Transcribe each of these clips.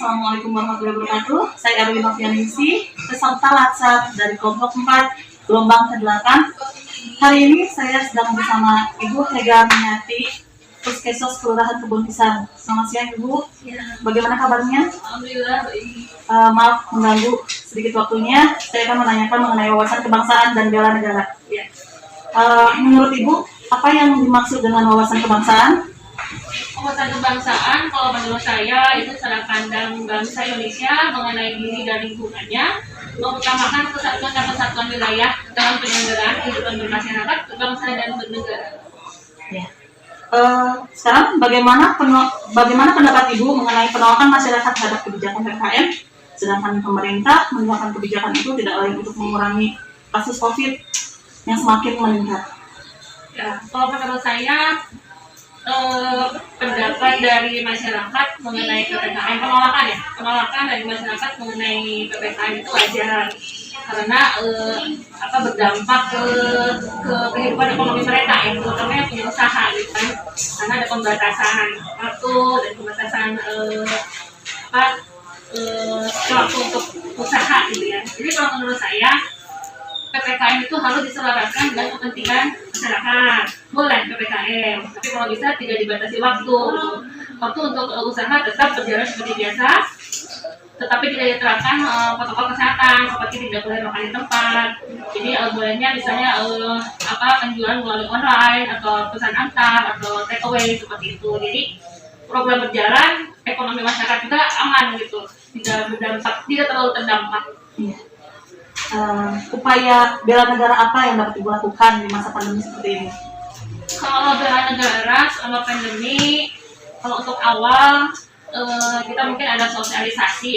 Assalamualaikum warahmatullahi wabarakatuh. Saya Erwin Novianingsi, peserta Latsar dari kelompok 4, gelombang ke-8. Hari ini saya sedang bersama Ibu Hega Minyati, Puskesos Kelurahan Kebun Pisang. Selamat siang Ibu. Bagaimana kabarnya? Alhamdulillah baik. Maaf mengganggu sedikit waktunya. Saya akan menanyakan mengenai wawasan kebangsaan dan bela negara. Menurut Ibu, apa yang dimaksud dengan wawasan kebangsaan? Wawasan kebangsaan, kalau menurut saya itu cara pandang bangsa Indonesia mengenai diri dan lingkungannya, mengutamakan kesatuan dan kesatuan wilayah dalam penyelenggaraan kehidupan bermasyarakat, berbangsa dan bernegara. Sekarang bagaimana pendapat Ibu mengenai penolakan masyarakat terhadap kebijakan PPKM, sedangkan pemerintah mengeluarkan kebijakan itu tidak lain untuk mengurangi kasus COVID yang semakin meningkat? Ya, kalau menurut saya pendapat dari masyarakat mengenai PPKM, penolakan dari masyarakat mengenai PPKM itu wajar karena berdampak ke kehidupan ekonomi mereka ya, terutama yang punya usaha gitu kan, karena ada pembatasan waktu dan pembatasan waktu untuk usaha gitu ya. Jadi kalau menurut saya PPKM itu harus diselaraskan dengan kepentingan masyarakat. Boleh PPKM, tapi kalau bisa tidak dibatasi waktu. Waktu untuk usaha tetap berjalan seperti biasa, tetapi tidak diterapkan protokol kesehatan seperti tidak boleh makan di tempat. Jadi bolehnya misalnya penjualan melalui online atau pesan antar atau take away seperti itu. Jadi program berjalan, ekonomi masyarakat juga aman gitu, tidak terlalu terdampak. Upaya bela negara apa yang dapat Ibu lakukan di masa pandemi seperti ini? Kalau bela negara selama pandemi, kalau untuk awal kita mungkin ada sosialisasi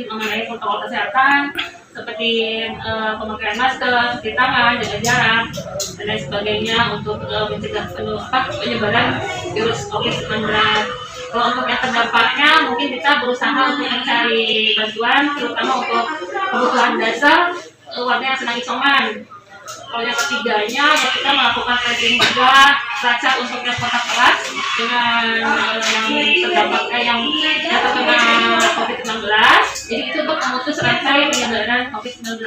mengenai protokol kesehatan seperti pemakaian masker, cuci tangan, jaga jarak dan lain sebagainya untuk mencegah penyebaran virus COVID-19. Kalau untuk yang terdampaknya mungkin kita berusaha untuk mencari bantuan terutama untuk kebutuhan dasar warga yang sedang isoman. Kalau yang ketiganya ya kita melakukan tracing juga lacak untuk yang kontak erat dengan yang terdampak yang terkena COVID-19. Jadi itu untuk memutus rantai penyebaran COVID-19.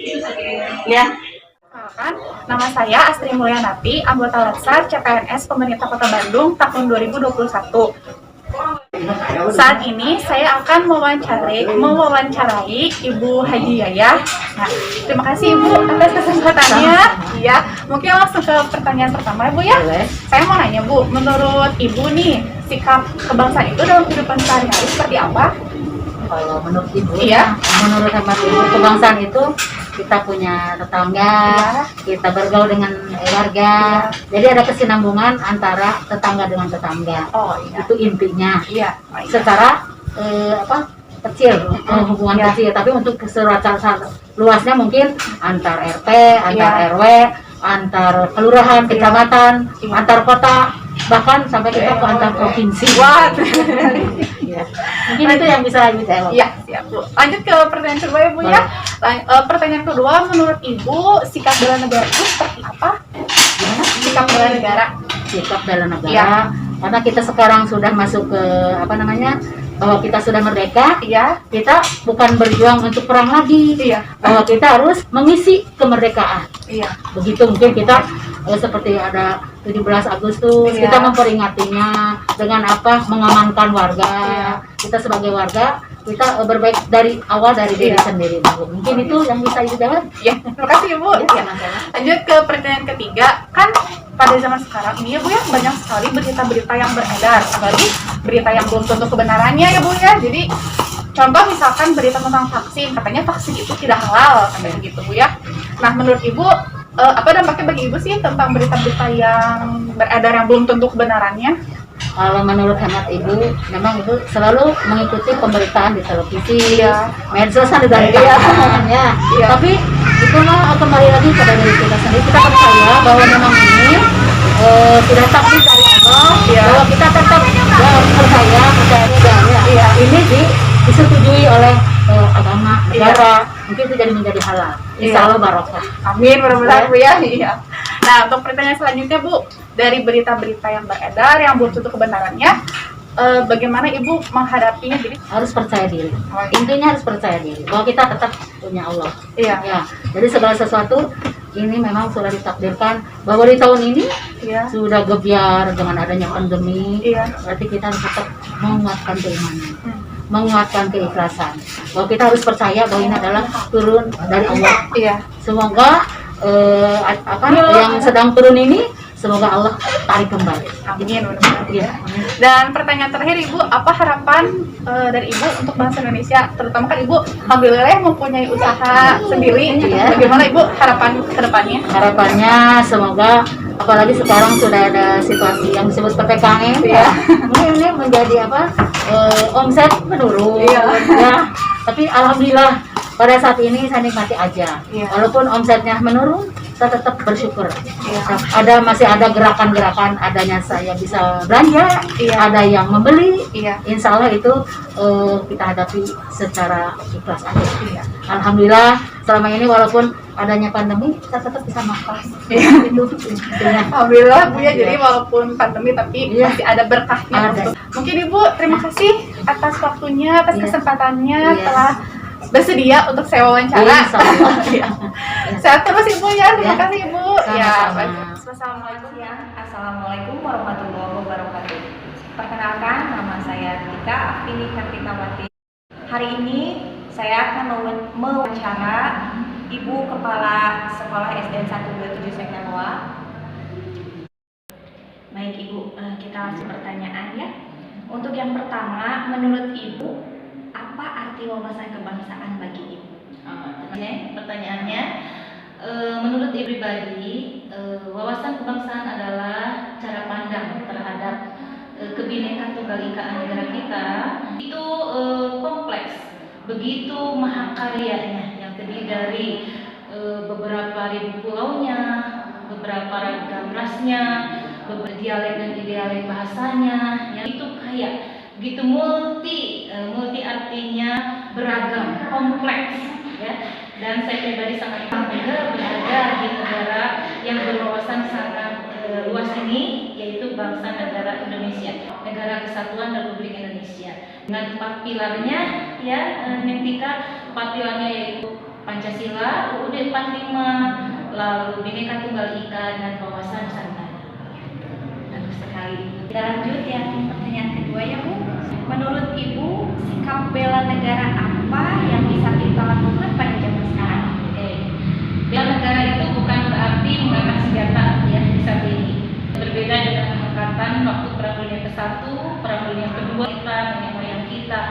Itu saja. Ya. Nama saya Astri Mulyanati, anggota Latsar CPNS Pemerintah Kota Bandung tahun 2021. Saat ini saya akan mewawancarai Ibu Haji Yayah. Nah, terima kasih Ibu atas kesempatannya. Iya, mungkin langsung ke pertanyaan pertama Ibu ya. Saya mau nanya Bu, menurut Ibu nih sikap kebangsaan itu dalam kehidupan sehari-hari seperti apa? Kalau menurut Ibu, Iya. Menurut hemat Ibu, kebangsaan itu kita punya tetangga, kita bergaul dengan warga, jadi ada kesinambungan antara tetangga dengan tetangga. Oh iya. Itu intinya. Iya. Secara kecil, hubungan kecil, tapi untuk luasnya mungkin antar RT, antar RW, antar kelurahan, kecamatan, antar kota, bahkan sampai kita ke antar provinsi. Mungkin itu yang bisa dijawab. Iya, siap Bu. Lanjut ke pertanyaan kedua ya Bu ya. Pertanyaan kedua, menurut Ibu sikap bela negara itu seperti apa? Gimana? Sikap bela negara. Sikap bela negara. Karena kita sekarang sudah masuk ke bahwa kita sudah merdeka, kita bukan berjuang untuk perang lagi, bahwa kita harus mengisi kemerdekaan. Begitu mungkin kita seperti ada 17 Agustus, kita memperingatinya dengan mengamankan warga. Kita sebagai warga, kita berbaik dari awal dari diri sendiri. Mungkin itu yang bisa dijawab. Ya, terima kasih Ibu. Lanjut ke pertanyaan ketiga, kan pada zaman sekarang ini ya Bu ya, banyak sekali berita-berita yang beredar, apalagi berita yang belum tentu kebenarannya ya Bu ya. Jadi contoh misalkan berita tentang vaksin, katanya vaksin itu tidak halal, kayak gitu Bu ya. Nah menurut Ibu, apa dampaknya bagi Ibu sih tentang berita-berita yang beredar yang belum tentu kebenarannya? Kalau menurut hemat Ibu, memang Ibu selalu mengikuti pemberitaan di televisi, medsos juga Tapi itu kembali lagi pada diri kita sendiri. Kita percaya bahwa memang ini sudah takdir dari Allah, bahwa kita tetap percaya ini disetujui oleh agama, negara, mungkin itu menjadi halal. Insya Allah barokah. Amin, mudah-mudahan Bu ya. Nah, untuk pertanyaan selanjutnya Bu, dari berita-berita yang beredar yang belum tentu kebenarannya, bagaimana Ibu menghadapinya? Jadi Harus percaya diri. Intinya harus percaya diri bahwa kita tetap punya Allah. iya, Ya, jadi segala sesuatu ini memang sudah ditakdirkan bahwa di tahun ini iya, sudah gebyar dengan adanya pandemi. iya. Berarti kita harus tetap menguatkan keimanan, Hmm. menguatkan keikhlasan. Bahwa kita harus percaya bahwa ini adalah turun dari Allah. Iya. Semoga yang sedang turun ini semoga Allah tarik kembali. Amin. Mudah-mudahan. Iya. Dan pertanyaan terakhir Ibu, apa harapan dari Ibu untuk bangsa Indonesia? Terutama kan Ibu alhamdulillah mempunyai usaha sendiri. Iya. Bagaimana Ibu harapan ke depannya? Harapannya semoga apalagi sekarang sudah ada situasi yang disebut PPKM Iya. ini menjadi omset menurun Iya. ya, tapi alhamdulillah pada saat ini saya nikmati aja. Iya. Walaupun omsetnya menurun, saya tetap bersyukur. Iya. Masih ada gerakan-gerakan, adanya saya bisa belanja, Iya. ada yang membeli. Iya. Insya Allah itu kita hadapi secara ikhlas aja. Iya. Alhamdulillah selama ini walaupun adanya pandemi, kita tetap bisa makan. Iya. Itu intinya. Alhamdulillah Bu ya, jadi walaupun pandemi tapi Iya. masih ada berkahnya. Ada. Mungkin Ibu terima kasih atas waktunya, atas Iya. kesempatannya Iya. telah bersedia untuk saya wawancara. Insya Allah. Iya. Sehat terus Ibu ya, terima Iya. kasih Ibu. Ya, Sama-sama. baik. Selamat siang, Assalamualaikum warahmatullahi wabarakatuh. Perkenalkan, nama saya Tika Afini Kartikawati. Hari ini saya akan mewawancara Ibu Kepala Sekolah SDN 127 Sekeloa. Baik Ibu, kita langsung pertanyaan ya. Untuk yang pertama, menurut Ibu, apa arti wawasan kebangsaan bagi Ibu? Oke, pertanyaannya, menurut ibu pribadi, wawasan kebangsaan adalah cara pandang terhadap kebinekaan tunggal ikaan negara kita. Itu kompleks, begitu mahakaryanya yang terdiri dari beberapa ribu pulaunya, beberapa ragam rasnya, beberapa dialek dan dialek bahasanya, yang itu kaya, begitu multi artinya beragam, kompleks, ya. Dan saya pribadi sangat bangga berada di negara yang berwawasan sangat luas ini, yaitu bangsa negara Indonesia, Negara Kesatuan Republik Indonesia. Dengan 4 pilarnya, ya, Nentika, 4 pilarnya yaitu Pancasila, UUD 45, lalu Bhinneka Tunggal Ika dan wawasan Nusantara. Bagus sekali. Kita lanjut yang pertanyaan kedua ya Bu. Menurut Ibu, sikap bela negara apa yang bisa kita lakukan pada zaman sekarang? Oke. Bela negara itu bukan berarti mengangkat senjata ya di saat ini. Berbeda dengan angkatan waktu Perang Dunia ke-1, Perang Dunia ke-2 kita, nenek moyang kita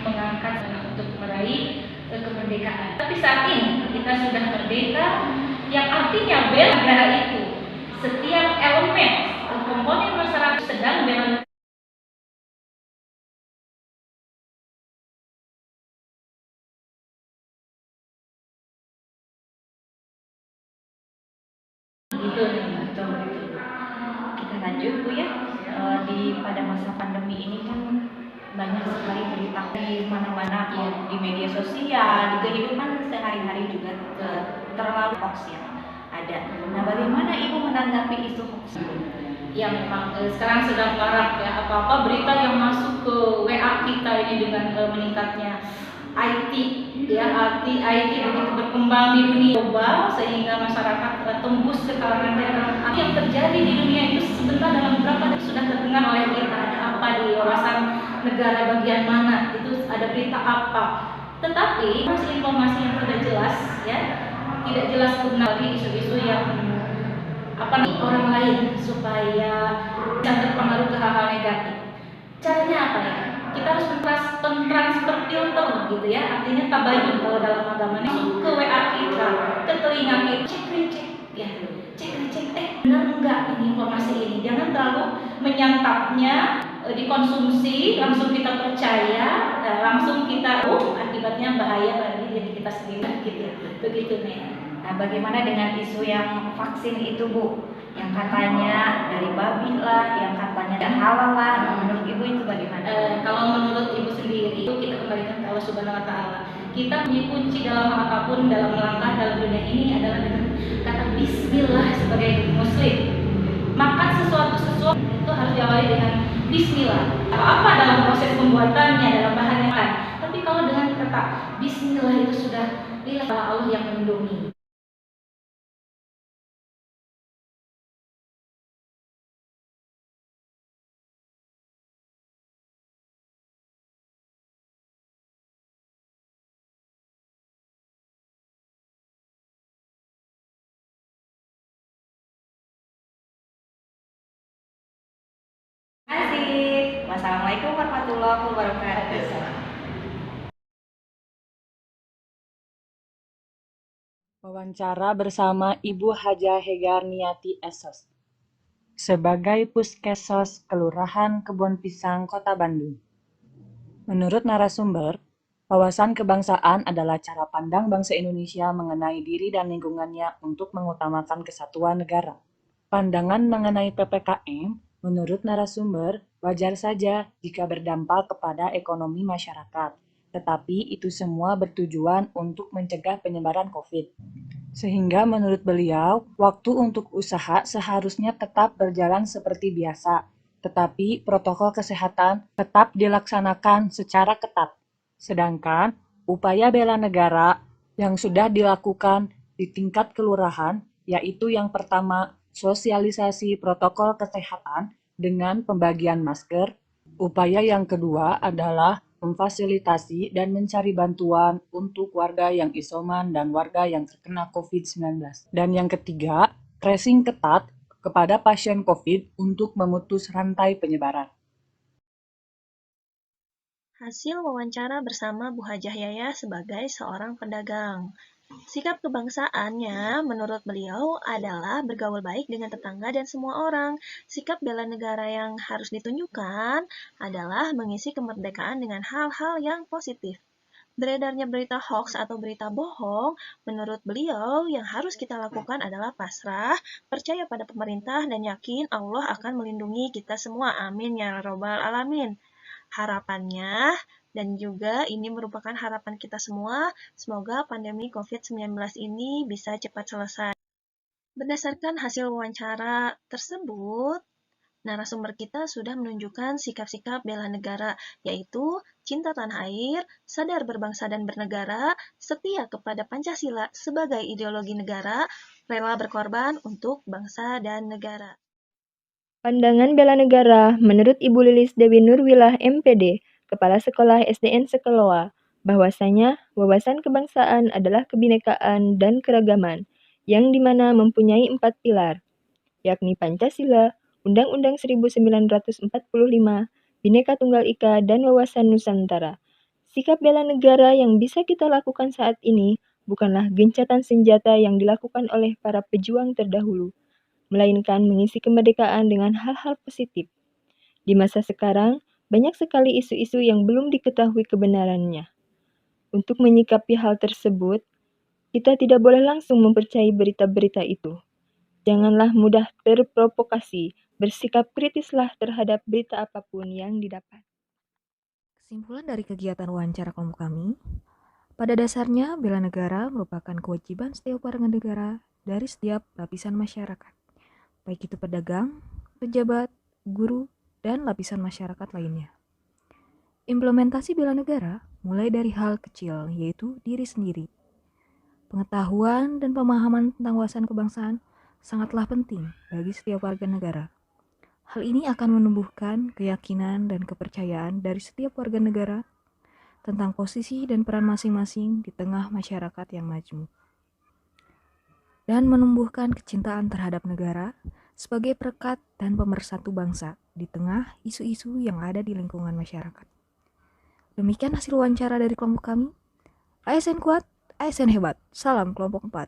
mengangkat untuk meraih kemerdekaan. Tapi saat ini kita sudah merdeka, yang artinya bela negara itu setiap elemen komponen masyarakat sedang bela negara. Gitu nih. Betul. Kita lanjut Bu ya. Pada masa pandemi ini kan banyak sekali berita di mana-mana, di media sosial, di kehidupan sehari-hari juga terlalu hoax yang ada. Nah, bagaimana Ibu menanggapi isu hoax? Ya memang sekarang sedang marak ya, apa-apa berita yang masuk ke WA kita ini dengan meningkatnya IT ya, IT begitu berkembang di dunia global sehingga masyarakat tembus ke kalangan daerah. Apa yang terjadi di dunia itu sebentar dalam beberapa detik sudah terdengar oleh kita. Ada apa di wawasan negara bagian mana, itu ada berita apa, tetapi masih informasi yang tidak jelas ya, tidak jelas kebenaran isu-isu yang orang lain supaya jangan terpengaruh ke hal-hal negatif. Caranya apa ya? Kita harus mentransfer filter gitu ya, artinya tabayun kalau dalam agama ini ke WA kita, ke telinga kita, cek benar enggak ini informasi ini, jangan terlalu menyantapnya, dikonsumsi langsung kita percaya, langsung kita akibatnya bahaya bagi diri kita sendiri gitu, begitu nih. Nah, bagaimana dengan isu yang vaksin itu Bu? Yang katanya dari babi lah, yang katanya tidak halal lah. Nah, menurut Ibu itu bagaimana? Kalau menurut Ibu sendiri, itu kita kembalikan ke Allah Subhanahu Wa Taala. Kita punya kunci dalam apapun, dalam melangkah dalam dunia ini adalah dengan kata Bismillah sebagai Muslim. Makan sesuatu itu harus diawali dengan Bismillah. Apa dalam proses pembuatannya, dalam bahan yang lain. Tapi kalau dengan kata Bismillah itu sudah nilai Allah yang melindungi. Terima kasih. Wassalamualaikum warahmatullahi wabarakatuh. Wawancara bersama Ibu Haja Hegarniati Esos sebagai Puskesos Kelurahan Kebon Pisang, Kota Bandung. Menurut narasumber, wawasan kebangsaan adalah cara pandang bangsa Indonesia mengenai diri dan lingkungannya untuk mengutamakan kesatuan negara. Pandangan mengenai PPKM, menurut narasumber, wajar saja jika berdampak kepada ekonomi masyarakat, tetapi itu semua bertujuan untuk mencegah penyebaran COVID. Sehingga menurut beliau, waktu untuk usaha seharusnya tetap berjalan seperti biasa, tetapi protokol kesehatan tetap dilaksanakan secara ketat. Sedangkan upaya bela negara yang sudah dilakukan di tingkat kelurahan, yaitu yang pertama, sosialisasi protokol kesehatan dengan pembagian masker. Upaya yang kedua adalah memfasilitasi dan mencari bantuan untuk warga yang isoman dan warga yang terkena COVID-19. Dan yang ketiga, tracing ketat kepada pasien COVID untuk memutus rantai penyebaran. Hasil wawancara bersama Bu Hajah Yaya sebagai seorang pedagang. Sikap kebangsaannya menurut beliau adalah bergaul baik dengan tetangga dan semua orang. Sikap bela negara yang harus ditunjukkan adalah mengisi kemerdekaan dengan hal-hal yang positif. Beredarnya berita hoax atau berita bohong, menurut beliau yang harus kita lakukan adalah pasrah, percaya pada pemerintah, dan yakin Allah akan melindungi kita semua. Amin ya robbal alamin. Harapannya, dan juga ini merupakan harapan kita semua, semoga pandemi COVID-19 ini bisa cepat selesai. Berdasarkan hasil wawancara tersebut, narasumber kita sudah menunjukkan sikap-sikap bela negara, yaitu cinta tanah air, sadar berbangsa dan bernegara, setia kepada Pancasila sebagai ideologi negara, rela berkorban untuk bangsa dan negara. Pandangan bela negara menurut Ibu Lilis Dewi Nurwilah MPD, Kepala Sekolah SDN Sekeloa, bahwasanya wawasan kebangsaan adalah kebinekaan dan keragaman, yang dimana mempunyai 4 pilar, yakni Pancasila, Undang-Undang 1945, Bhinneka Tunggal Ika, dan wawasan Nusantara. Sikap bela negara yang bisa kita lakukan saat ini bukanlah gencatan senjata yang dilakukan oleh para pejuang terdahulu, melainkan mengisi kemerdekaan dengan hal-hal positif. Di masa sekarang, banyak sekali isu-isu yang belum diketahui kebenarannya. Untuk menyikapi hal tersebut, kita tidak boleh langsung mempercayai berita-berita itu. Janganlah mudah terprovokasi, bersikap kritislah terhadap berita apapun yang didapat. Kesimpulan dari kegiatan wawancara kelompok kami, pada dasarnya bela negara merupakan kewajiban setiap warga negara dari setiap lapisan masyarakat, baik itu pedagang, pejabat, guru, dan lapisan masyarakat lainnya. Implementasi bela negara mulai dari hal kecil, yaitu diri sendiri. Pengetahuan dan pemahaman tentang wawasan kebangsaan sangatlah penting bagi setiap warga negara. Hal ini akan menumbuhkan keyakinan dan kepercayaan dari setiap warga negara tentang posisi dan peran masing-masing di tengah masyarakat yang majmuk, dan menumbuhkan kecintaan terhadap negara sebagai perekat dan pemersatu bangsa di tengah isu-isu yang ada di lingkungan masyarakat. Demikian hasil wawancara dari kelompok kami. ASN kuat, ASN hebat. Salam kelompok 4.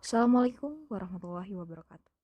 Assalamualaikum warahmatullahi wabarakatuh.